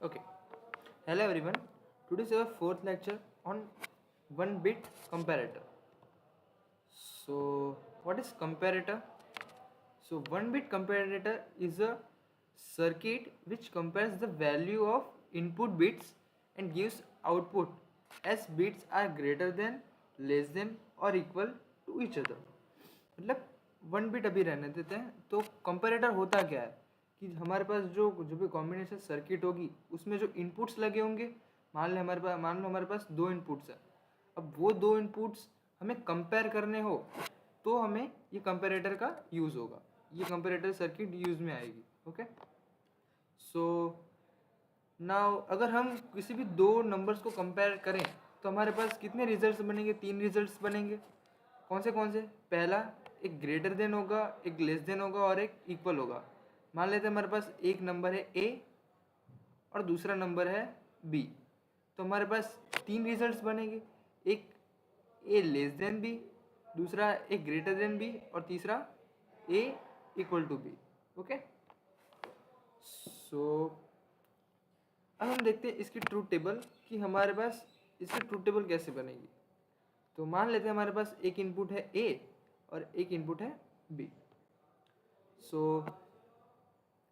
Okay. Hello everyone. Today is our fourth lecture on one bit comparator. So, what is comparator? So, one bit comparator is a circuit which compares the value of input bits and gives output as bits are greater than, less than or equal to each other. मतलब one bit अभी रहने देते हैं. तो comparator होता क्या है कि हमारे पास जो जो भी कॉम्बिनेशन सर्किट होगी उसमें जो इनपुट्स लगे होंगे, मान लो हमारे पास दो इनपुट्स हैं. अब वो दो इनपुट्स हमें कंपेयर करने हो तो हमें ये कंपेरेटर का यूज़ होगा, ये कंपेरेटर सर्किट यूज़ में आएगी. ओके. सो नाउ अगर हम किसी भी दो नंबर्स को कंपेयर करें तो हमारे पास कितने रिजल्ट्स बनेंगे? तीन रिजल्ट्स बनेंगे. कौन से? पहला एक ग्रेटर देन होगा, एक लेस देन होगा और एक इक्वल होगा. मान लेते हैं हमारे पास एक नंबर है ए और दूसरा नंबर है बी. तो हमारे पास तीन रिजल्ट्स बनेंगे, एक ए लेस देन बी, दूसरा ए ग्रेटर देन बी और तीसरा ए इक्वल टू बी. ओके. सो अब हम देखते हैं इसकी ट्रूथ टेबल कि हमारे पास इसकी ट्रूथ टेबल कैसे बनेगी. तो मान लेते हैं हमारे पास एक इनपुट है ए और एक इनपुट है बी. सो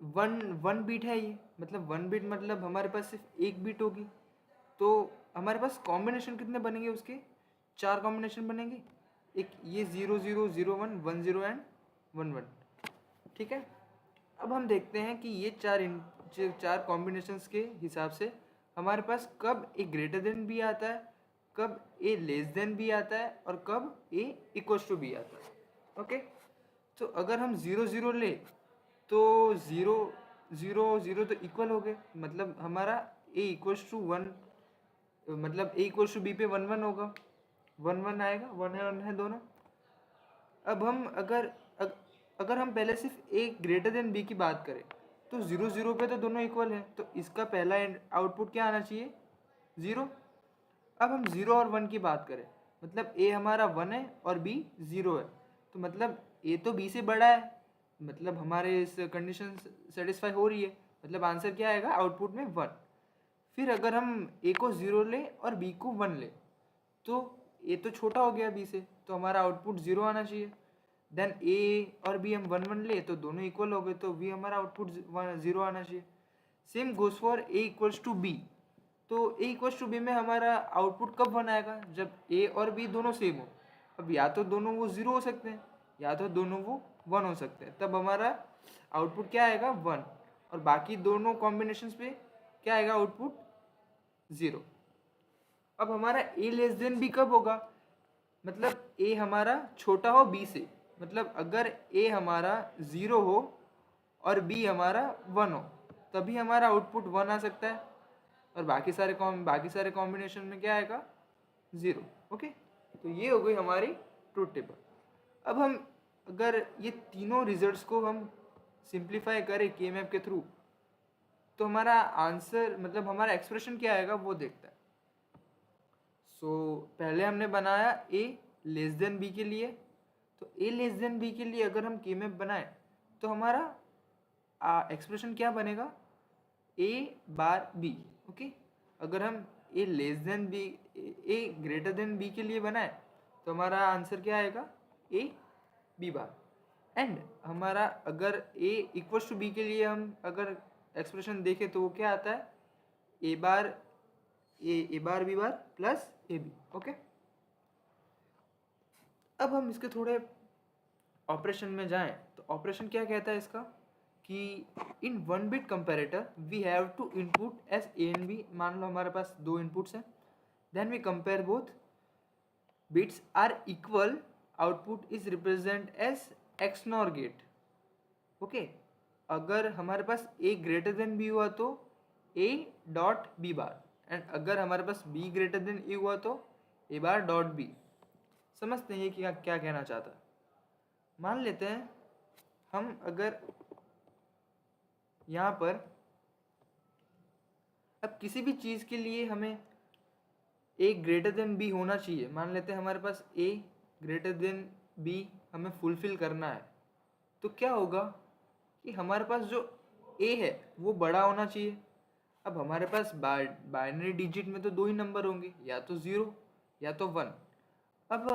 वन बीट है ये, मतलब वन बीट मतलब हमारे पास सिर्फ एक बीट होगी. तो हमारे पास कॉम्बिनेशन कितने बनेंगे? उसके चार कॉम्बिनेशन बनेंगे. एक ये 0 0 0 1 1 0 एंड 1 1. ठीक है. अब हम देखते हैं कि ये चार कॉम्बिनेशंस के हिसाब से हमारे पास कब ए ग्रेटर देन बी आता है, कब ए लेस देन बी आता है और कब ए इक्वल्स टू बी आता है. ओके. तो अगर हम 0 0 ले तो 0 0 0 तो इक्वल हो गए, मतलब हमारा ए इक्वल्स टू 1, मतलब ए इक्वल्स टू बी पे 1 1 होगा, 1 1 आएगा, 1 है दोनों. अब हम अगर हम पहले सिर्फ ए ग्रेटर देन बी की बात करें तो 0 0 पे तो दोनों इक्वल हैं, तो इसका पहला आउटपुट क्या आना चाहिए? 0. अब हम 0 और 1 की बात करें, मतलब ए हमारा 1 है और बी 0 है, तो मतलब ए तो बी से बड़ा है, मतलब हमारे इस कंडीशन सेटिस्फाई हो रही है, मतलब आंसर क्या आएगा? आउटपुट में 1. फिर अगर हम ए को 0 ले और बी को 1 ले तो ए तो छोटा हो गया बी से, तो हमारा आउटपुट 0 आना चाहिए. देन ए और बी हम 1 1 ले तो दोनों इक्वल हो गए, तो बी हमारा आउटपुट 0 आना चाहिए. Same goes for A equals to B. तो ए इक्वल्स टू बी में हमारा आउटपुट कब 1 आएगा? जब ए और बी दोनों सेम हो. अब या तो दोनों वो 0 हो सकते हैं या तो दोनों वो 1 हो सकते हैं, तब हमारा आउटपुट क्या आएगा? 1. और बाकी दोनों कॉम्बिनेशंस पे क्या आएगा? आउटपुट 0. अब हमारा ए लेस देन बी कब होगा? मतलब ए हमारा छोटा हो बी से, मतलब अगर ए हमारा 0 हो और बी हमारा 1 हो तभी हमारा आउटपुट 1 आ सकता है, और बाकी सारे कॉम्बिनेशन में क्या आएगा? 0. ओके. तो ये हो गई हमारी ट्रूथ टेबल. अब हम अगर ये तीनों रिजल्ट्स को हम सिंप्लीफाई करें के मैप के थ्रू तो हमारा आंसर, मतलब हमारा एक्सप्रेशन क्या आएगा वो देखता है. सो पहले हमने बनाया ए लेस देन बी के लिए, तो ए लेस देन बी के लिए अगर हम के मैप बनाए तो हमारा एक्सप्रेशन क्या बनेगा? ए बार बी. ओके. अगर हम ए लेस देन बी, ए ग्रेटर देन बी के लिए बनाए तो हमारा आंसर क्या आएगा? A B bar. एंड हमारा अगर ए इक्वल्स टू बी के लिए हम अगर एक्सप्रेशन देखें तो वो क्या आता है? A bar B bar plus A B. Okay. अब हम इसके थोड़े ऑपरेशन में जाएं तो ऑपरेशन क्या कहता है इसका कि in one bit comparator we have two input as A and B. मान लो हमारे पास दो इनपुट्स हैं, then we compare both, bits are equal, output is represent as X NOR gate. Okay. अगर हमारे पास ए ग्रेटर देन बी हुआ तो A dot B bar, and अगर हमारे पास बी ग्रेटर देन ए हुआ तो ए बार डॉट बी. समझते हैं कि क्या कहना चाहता है. मान लेते हैं हम अगर यहाँ पर अब किसी भी चीज़ के लिए हमें ए ग्रेटर देन बी होना चाहिए. मान लेते हैं हमारे पास ए ग्रेटर देन बी हमें फुलफिल करना है, तो क्या होगा कि हमारे पास जो ए है वो बड़ा होना चाहिए. अब हमारे पास बाइनरी डिजिट में तो दो ही नंबर होंगे, या तो 0 या तो 1। अब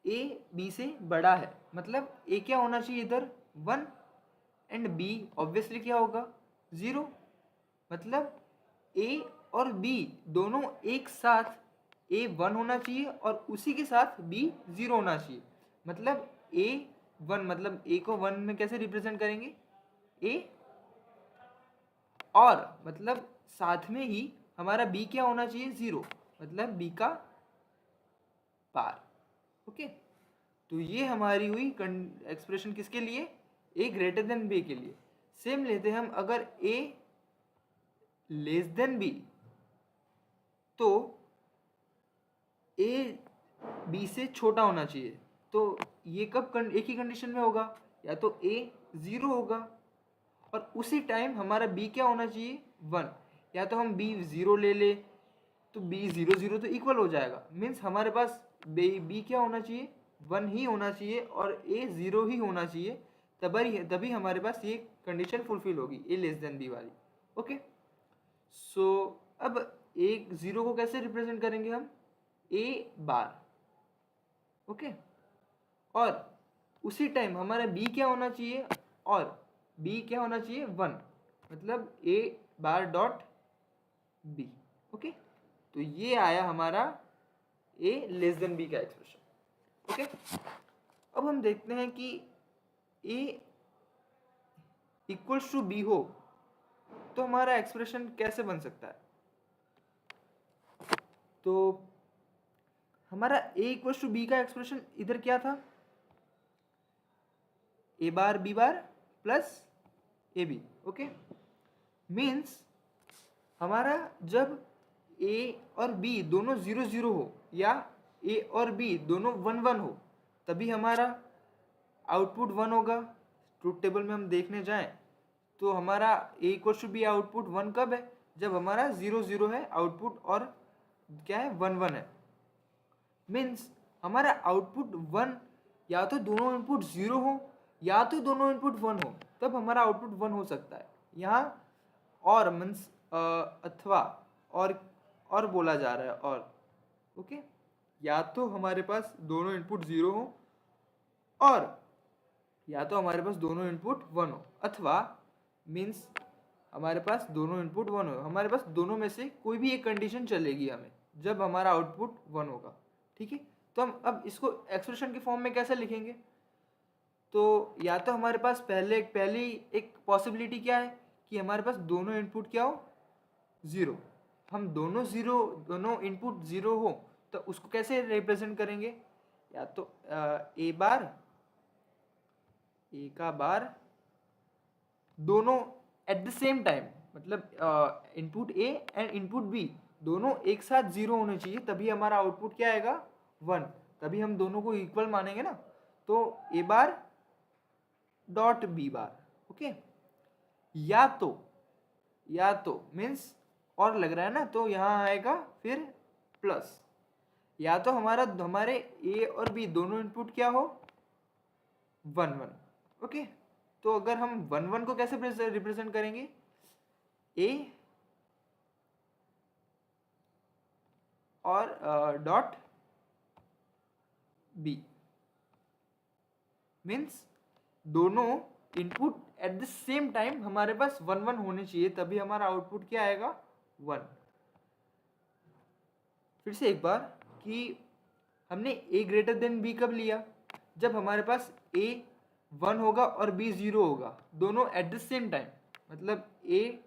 ए बी से बड़ा है, मतलब ए क्या होना चाहिए इधर 1 एंड बी ऑब्वियसली क्या होगा 0। मतलब ए और बी दोनों एक साथ, ए 1 होना चाहिए और उसी के साथ बी 0 होना चाहिए। मतलब ए 1, मतलब ए को 1 में कैसे रिप्रेजेंट करेंगे, ए और मतलब साथ में ही हमारा बी क्या होना चाहिए 0, मतलब बी का बार। ओके, तो ये हमारी हुई एक्सप्रेशन किसके लिए, ए ग्रेटर देन बी के लिए। सेम लेते हैं हम, अगर ए लेस देन बी तो ए बी से छोटा होना चाहिए। तो ये कब एक ही कंडीशन में होगा, या तो ए 0 होगा और उसी टाइम हमारा बी क्या होना चाहिए 1, या तो हम बी 0 ले ले तो बी 0 0 तो इक्वल हो जाएगा। मीन्स हमारे पास बी क्या होना चाहिए 1 ही होना चाहिए और ए 0 ही होना चाहिए, तभी हमारे पास ये कंडीशन फुलफिल होगी, ए लेस देन बी वाली। ओके, सो अब ए 0 को कैसे रिप्रेजेंट करेंगे हम, ए बार। ओके, और उसी टाइम हमारा बी क्या होना चाहिए, और बी क्या होना चाहिए 1, मतलब ए बार डॉट बी। ओके, तो ये आया हमारा ए लेस देन बी का एक्सप्रेशन। ओके, अब हम देखते हैं कि ए इक्वल्स टू बी हो तो हमारा एक्सप्रेशन कैसे बन सकता है। तो हमारा ए इक्वल्स टू बी का एक्सप्रेशन इधर क्या था, A bar B bar plus A B. Okay, means हमारा जब ए और बी दोनों 0 0 हो या ए और बी दोनों 1 1 हो, तभी हमारा आउटपुट 1 होगा। ट्रूथ टेबल में हम देखने जाएं तो हमारा A equals to B output 1 कब है, जब हमारा 0 0 है आउटपुट और क्या है 1 1 है। मीन्स हमारा आउटपुट 1, या तो दोनों इनपुट 0 हो या तो दोनों इनपुट 1 हो, तब हमारा आउटपुट 1 हो सकता है। यहाँ और मीन्स अथवा और बोला जा रहा है और। ओके, या तो हमारे पास दोनों इनपुट 0 हो और या तो हमारे पास दोनों इनपुट 1 हो, अथवा मीन्स हमारे पास दोनों इनपुट 1 हो। हमारे पास दोनों में से कोई भी एक कंडीशन चलेगी हमें जब हमारा आउटपुट 1 होगा। ठीक है, तो हम अब इसको एक्सप्रेशन के फॉर्म में कैसे लिखेंगे, तो या तो हमारे पास पहली एक पॉसिबिलिटी क्या है कि हमारे पास दोनों इनपुट क्या हो 0। हम दोनों इनपुट 0 हो तो उसको कैसे रिप्रेजेंट करेंगे, या तो ए बार, ए का बार दोनों एट द सेम टाइम, मतलब input A and input B दोनों एक साथ 0 होने चाहिए, तभी हमारा आउटपुट क्या आएगा 1, तभी हम दोनों को इक्वल मानेंगे ना। तो A bar dot B bar. Okay, या तो मीन्स और लग रहा है ना, तो यहाँ आएगा फिर प्लस, या तो हमारे ए और बी दोनों इनपुट क्या हो 1 1। ओके, तो अगर हम 1 1 को कैसे रिप्रेजेंट करेंगे, ए और डॉट बी। मीन्स दोनों input eight the same time हमारे पास 1 1 होने चाहिए, तभी हमारा आउटपुट क्या आएगा 1। फिर से एक बार कि हमने ए ग्रेटर देन बी कब लिया, जब हमारे पास ए 1 होगा और बी 0 होगा, दोनों एट द सेम टाइम, मतलब A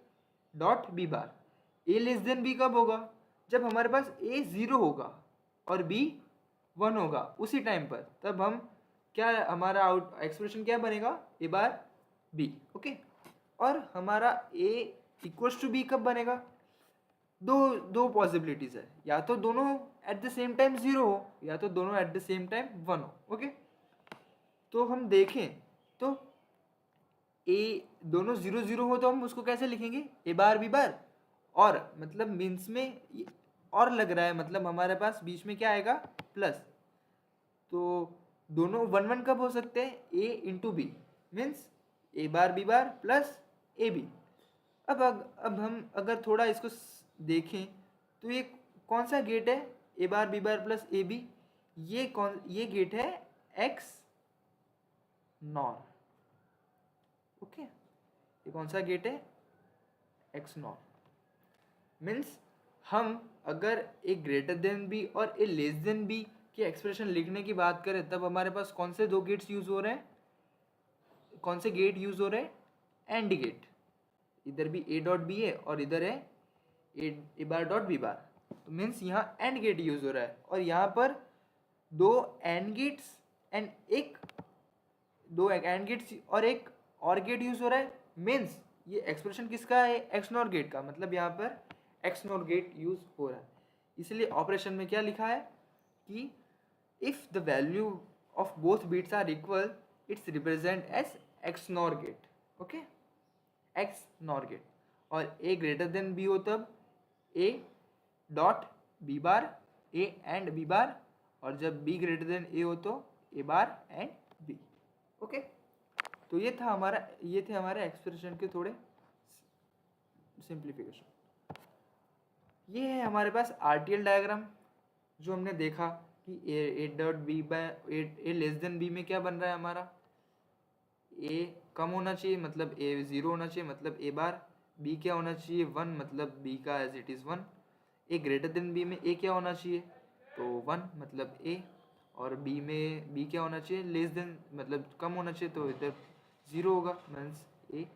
dot B bar. A less than B कब होगा, जब हमारे पास ए 0 होगा और बी 1 होगा उसी टाइम पर, तब हम क्या, हमारा एक्सप्रेशन क्या बनेगा ए बार बी। ओके, और हमारा ए इक्वल्स टू बी कब बनेगा, दो पॉसिबिलिटीज है, या तो दोनों एट द सेम टाइम 0 हो या तो दोनों एट द सेम टाइम 1 हो। ओके, तो हम देखें तो ए दोनों 0 0 हो तो हम उसको कैसे लिखेंगे, ए बार बी बार, और मतलब मीन्स में और लग रहा है, मतलब हमारे पास बीच में क्या आएगा प्लस, तो दोनों 1 1 कब हो सकते हैं, A into B, means A bar B bar plus A B. अब हम अगर थोड़ा इसको देखें तो ये कौन सा गेट है, A bar B bar plus A B, ये गेट है एक्स नॉर। ओके, ये कौन सा गेट है, एक्स नॉर। मीन्स हम अगर ए ग्रेटर देन बी और ए लेस देन बी की एक्सप्रेशन लिखने की बात करें तब हमारे पास कौन से दो गेट्स यूज हो रहे हैं, कौन से गेट यूज हो रहे हैं, एंड गेट। इधर भी ए डॉट बी है और इधर है ए बार डॉट बी बार, तो मीन्स यहाँ एंड गेट यूज हो रहा है। और यहाँ पर दो एंड गेट्स एंड दो एंड गेट्स और एक और गेट यूज हो रहा है। मीन्स ये एक्सप्रेशन किसका है, एक्स नॉर गेट का, मतलब यहाँ पर एक्स नॉर गेट यूज हो रहा है। इसलिए ऑपरेशन में क्या लिखा है कि if the value of both bits are equal it's represent as X NOR gate. Okay, X NOR gate. और ए ग्रेटर देन बी हो तब A dot B bar, A and B bar, और जब बी ग्रेटर देन ए हो तो A bar and B. Okay, तो ये थे हमारे एक्सप्रेशन के थोड़े सिंप्लीफिकेशन। ये है हमारे पास आरटीएल डायग्राम जो हमने देखा कि A dot B by A less than B में क्या बन रहा है हमारा, ए कम होना चाहिए मतलब ए 0 होना चाहिए मतलब ए बार, बी क्या होना चाहिए 1 मतलब बी का as it is 1, A greater than B में ए क्या होना चाहिए तो 1 मतलब ए, और बी में बी क्या होना चाहिए लेस देन मतलब कम होना चाहिए तो इधर 0 होगा मीन्स ए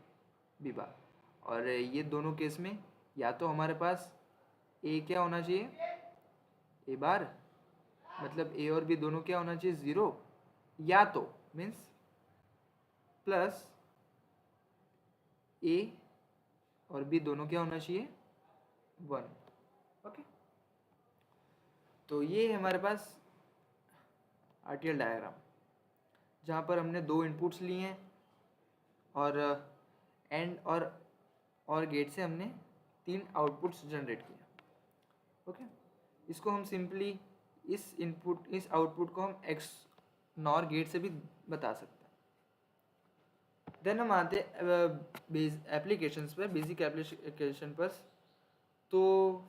बी बार। और ये दोनों केस में या तो हमारे पास ए क्या होना चाहिए ए बार मतलब ए और बी दोनों क्या होना चाहिए 0, या तो मीन्स प्लस ए और बी दोनों क्या होना चाहिए 1। ओके, तो ये है हमारे पास आरटीएल डायग्राम जहाँ पर हमने दो इनपुट्स लिए हैं और एंड और गेट से हमने 3 आउटपुट्स जनरेट किए। ओके, इसको हम सिंपली इस आउटपुट को हम एक्स नॉर गेट से भी बता सकते हैं। देन हम आते एप्लीकेशंस पर, बेसिक एप्लीकेशन पर। तो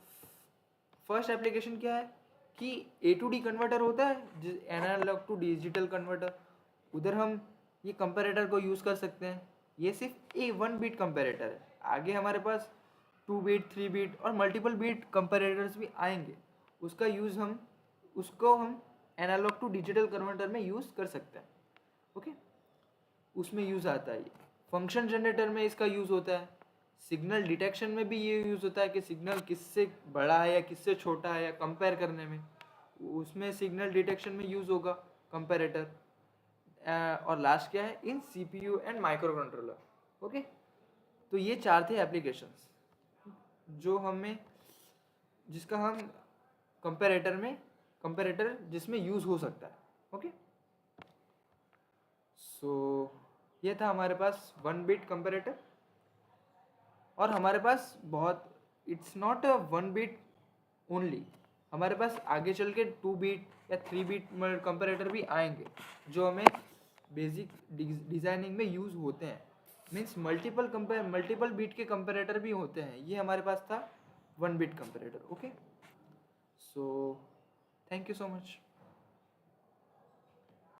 फर्स्ट एप्लीकेशन क्या है कि ए टू डी कन्वर्टर होता है, एनालॉग टू डिजिटल कन्वर्टर, उधर हम ये कंपैरेटर को यूज़ कर सकते हैं। ये सिर्फ ए 1 बीट कंपैरेटर है, आगे हमारे पास 2 बीट 3 बीट और मल्टीपल बीट कंपैरेटर्स भी आएंगे, उसको हम एनालॉग टू डिजिटल कन्वर्टर में यूज़ कर सकते हैं। ओके, उसमें यूज़ आता है। ये फंक्शन जनरेटर में इसका यूज़ होता है, सिग्नल डिटेक्शन में भी ये यूज़ होता है कि सिग्नल किससे बड़ा है या किससे छोटा है या कंपेयर करने में, उसमें सिग्नल डिटेक्शन में यूज़ होगा कंपैरेटर। और लास्ट क्या है, इन CPU and micro controller. Okay, तो ये 4 थे एप्लीकेशंस जिसका हम कंपैरेटर जिसमें यूज़ हो सकता है। ओके, सो ये था हमारे पास 1 बिट कंपैरेटर। और हमारे पास it's not a 1 bit only, हमारे पास आगे चल के 2 बिट या 3 बिट कंपैरेटर भी आएंगे जो हमें बेसिक डिज़ाइनिंग में यूज़ होते हैं। मीन्स मल्टीपल बिट के कंपैरेटर भी होते हैं। ये हमारे पास था 1 bit comparator. Okay, so thank you so much.